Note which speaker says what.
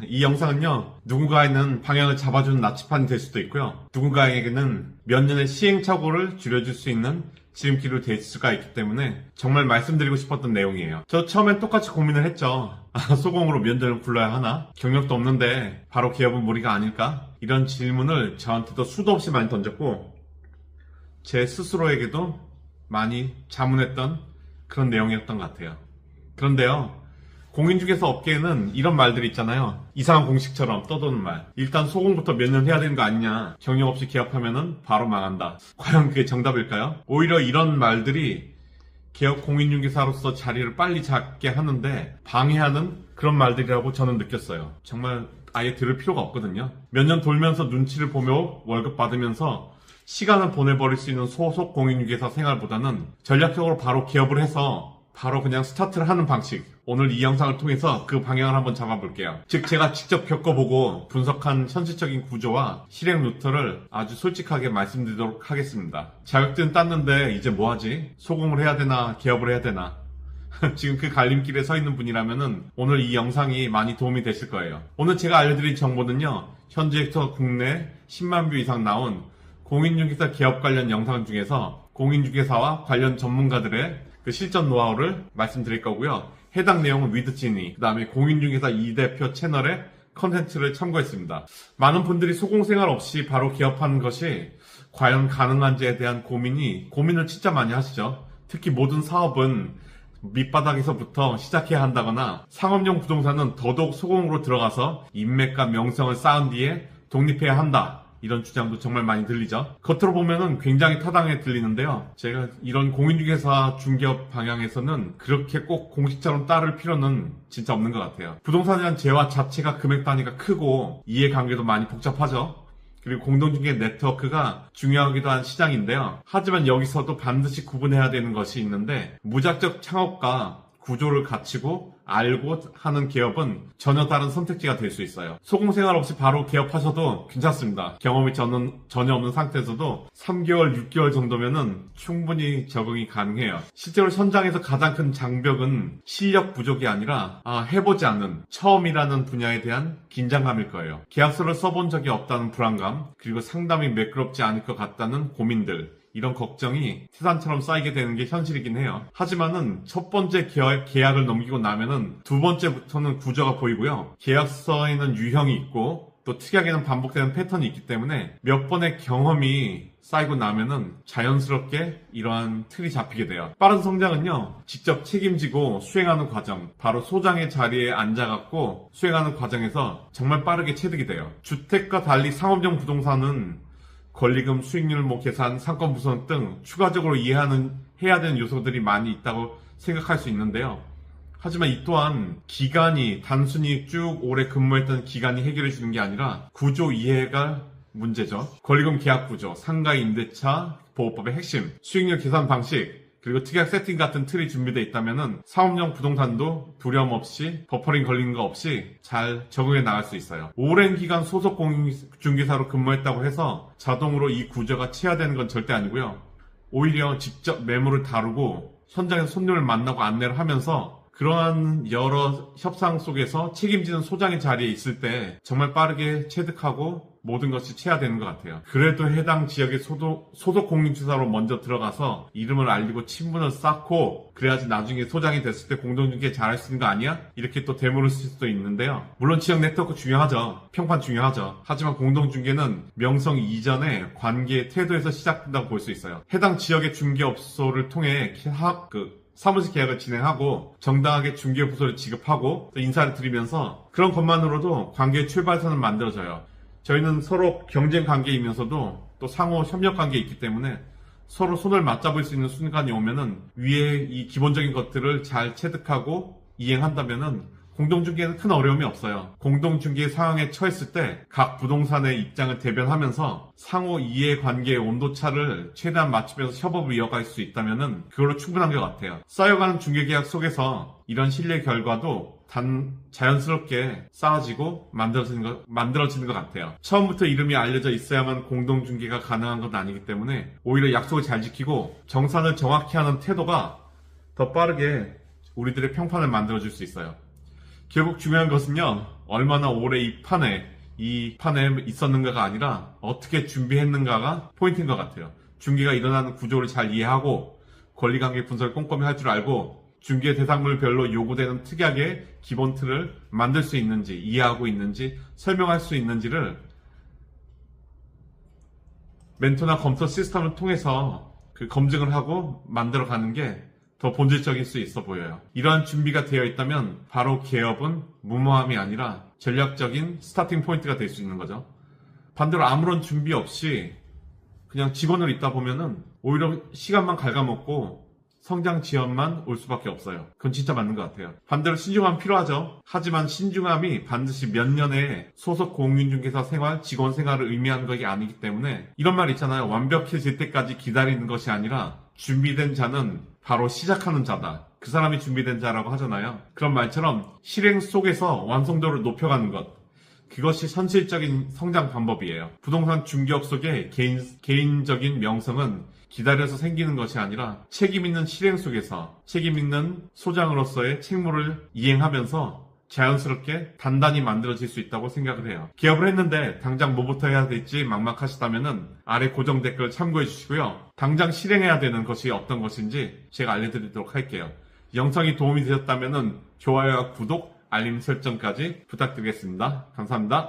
Speaker 1: 이 영상은요, 누군가에는 방향을 잡아주는 나침반이 될 수도 있고요, 누군가에게는 몇 년의 시행착오를 줄여줄 수 있는 지름길로 될 수가 있기 때문에 정말 말씀드리고 싶었던 내용이에요. 저 처음엔 똑같이 고민을 했죠. 소공으로 면접을 불러야 하나? 경력도 없는데 바로 기업은 무리가 아닐까? 이런 질문을 저한테도 수도 없이 많이 던졌고 제 스스로에게도 많이 자문했던 그런 내용이었던 것 같아요. 그런데요, 공인중개사 업계에는 이런 말들이 있잖아요. 이상한 공식처럼 떠도는 말. 일단 소공부터 몇 년 해야 되는 거 아니냐. 경력 없이 개업하면은 바로 망한다. 과연 그게 정답일까요? 오히려 이런 말들이 개업 공인중개사로서 자리를 빨리 잡게 하는데 방해하는 그런 말들이라고 저는 느꼈어요. 정말 아예 들을 필요가 없거든요. 몇 년 돌면서 눈치를 보며 월급 받으면서 시간을 보내버릴 수 있는 소속 공인중개사 생활보다는 전략적으로 바로 개업을 해서 바로 그냥 스타트를 하는 방식, 오늘 이 영상을 통해서 그 방향을 한번 잡아볼게요. 즉 제가 직접 겪어보고 분석한 현실적인 구조와 실행 루트를 아주 솔직하게 말씀드리도록 하겠습니다. 자격증 땄는데 이제 뭐하지? 소공을 해야 되나 개업을 해야 되나? 지금 그 갈림길에 서 있는 분이라면은 오늘 이 영상이 많이 도움이 되실 거예요. 오늘 제가 알려드릴 정보는요, 현재부터 국내 10만 뷰 이상 나온 공인중개사 개업 관련 영상 중에서 공인중개사와 관련 전문가들의 그 실전 노하우를 말씀드릴 거고요. 해당 내용은 위드지니, 그 다음에 공인중개사 이 대표 채널의 컨텐츠를 참고했습니다. 많은 분들이 소공생활 없이 바로 개업하는 것이 과연 가능한지에 대한 고민을 진짜 많이 하시죠. 특히 모든 사업은 밑바닥에서부터 시작해야 한다거나 상업용 부동산은 더더욱 소공으로 들어가서 인맥과 명성을 쌓은 뒤에 독립해야 한다, 이런 주장도 정말 많이 들리죠. 겉으로 보면은 굉장히 타당해 들리는데요, 제가 이런 공인중개사 중개업 방향에서는 그렇게 꼭 공식처럼 따를 필요는 진짜 없는 것 같아요. 부동산에 대한 재화 자체가 금액 단위가 크고 이해관계도 많이 복잡하죠. 그리고 공동중개 네트워크가 중요하기도 한 시장인데요. 하지만 여기서도 반드시 구분해야 되는 것이 있는데, 무작정 창업과 구조를 갖추고 알고 하는 개업은 전혀 다른 선택지가 될 수 있어요. 소공생활 없이 바로 개업하셔도 괜찮습니다. 경험이 전혀 없는 상태에서도 3개월, 6개월 정도면은 충분히 적응이 가능해요. 실제로 현장에서 가장 큰 장벽은 실력 부족이 아니라 해보지 않는 처음이라는 분야에 대한 긴장감일 거예요. 계약서를 써본 적이 없다는 불안감, 그리고 상담이 매끄럽지 않을 것 같다는 고민들, 이런 걱정이 태산처럼 쌓이게 되는 게 현실이긴 해요. 하지만은 첫 번째 계약을 넘기고 나면은 두 번째부터는 구조가 보이고요. 계약서에는 유형이 있고 또 특이하게는 반복되는 패턴이 있기 때문에 몇 번의 경험이 쌓이고 나면은 자연스럽게 이러한 틀이 잡히게 돼요. 빠른 성장은요, 직접 책임지고 수행하는 과정, 바로 소장의 자리에 앉아갖고 수행하는 과정에서 정말 빠르게 체득이 돼요. 주택과 달리 상업용 부동산은 권리금, 수익률, 계산, 상권 구성 등 추가적으로 해야 되는 요소들이 많이 있다고 생각할 수 있는데요. 하지만 이 또한 기간이 단순히 쭉 오래 근무했던 기간이 해결해 주는 게 아니라 구조 이해가 문제죠. 권리금 계약 구조, 상가 임대차 보호법의 핵심, 수익률 계산 방식, 그리고 특약 세팅 같은 틀이 준비되어 있다면은 상업용 부동산도 두려움 없이 버퍼링 걸리는 거 없이 잘 적응해 나갈 수 있어요. 오랜 기간 소속 공인중개사로 근무했다고 해서 자동으로 이 구조가 체화되는 건 절대 아니고요. 오히려 직접 매물을 다루고 현장에서 손님을 만나고 안내를 하면서 그러한 여러 협상 속에서 책임지는 소장의 자리에 있을 때 정말 빠르게 체득하고 모든 것이 체화되는 것 같아요. 그래도 해당 지역의 소속 공인중개사로 먼저 들어가서 이름을 알리고 친분을 쌓고 그래야지 나중에 소장이 됐을 때 공동중개 잘할 수 있는 거 아니야? 이렇게 또 되물을 쓸 수도 있는데요. 물론 지역 네트워크 중요하죠. 평판 중요하죠. 하지만 공동중개는 명성 이전에 관계의 태도에서 시작된다고 볼 수 있어요. 해당 지역의 중개업소를 통해 사무실 계약을 진행하고 정당하게 중개부서를 지급하고 또 인사를 드리면서 그런 것만으로도 관계의 출발선을 만들어져요. 저희는 서로 경쟁 관계이면서도 또 상호 협력 관계에 있기 때문에 서로 손을 맞잡을 수 있는 순간이 오면은 위에 이 기본적인 것들을 잘 체득하고 이행한다면은 공동중개는 큰 어려움이 없어요. 공동중개 상황에 처했을 때 각 부동산의 입장을 대변하면서 상호 이해관계의 온도차를 최대한 맞추면서 협업을 이어갈 수 있다면은 그걸로 충분한 것 같아요. 쌓여가는 중개계약 속에서 이런 신뢰 결과도 자연스럽게 쌓아지고 만들어지는 것 같아요. 처음부터 이름이 알려져 있어야만 공동중개가 가능한 건 아니기 때문에 오히려 약속을 잘 지키고 정산을 정확히 하는 태도가 더 빠르게 우리들의 평판을 만들어줄 수 있어요. 결국 중요한 것은요, 얼마나 오래 이 판에 있었는가가 아니라 어떻게 준비했는가가 포인트인 것 같아요. 중계가 일어나는 구조를 잘 이해하고 권리관계 분석을 꼼꼼히 할 줄 알고 중개 대상물별로 요구되는 특약의 기본 틀을 만들 수 있는지, 이해하고 있는지, 설명할 수 있는지를 멘토나 검토 시스템을 통해서 그 검증을 하고 만들어가는 게 더 본질적일 수 있어 보여요. 이러한 준비가 되어 있다면 바로 개업은 무모함이 아니라 전략적인 스타팅 포인트가 될 수 있는 거죠. 반대로 아무런 준비 없이 그냥 직원으로 있다 보면은 오히려 시간만 갉아먹고 성장 지연만 올 수밖에 없어요. 그건 진짜 맞는 것 같아요. 반대로 신중함 필요하죠. 하지만 신중함이 반드시 몇 년의 소속 공인중개사 생활, 직원 생활을 의미하는 것이 아니기 때문에 이런 말 있잖아요. 완벽해질 때까지 기다리는 것이 아니라 준비된 자는 바로 시작하는 자다. 그 사람이 준비된 자라고 하잖아요. 그런 말처럼 실행 속에서 완성도를 높여가는 것. 그것이 현실적인 성장 방법이에요. 부동산 중개업 속의 개인적인 명성은 기다려서 생기는 것이 아니라 책임 있는 실행 속에서 책임 있는 소장으로서의 책무를 이행하면서 자연스럽게 단단히 만들어질 수 있다고 생각을 해요. 개업을 했는데 당장 뭐부터 해야 될지 막막하시다면은 아래 고정 댓글 참고해 주시고요. 당장 실행해야 되는 것이 어떤 것인지 제가 알려드리도록 할게요. 영상이 도움이 되셨다면은 좋아요와 구독, 알림 설정까지 부탁드리겠습니다. 감사합니다.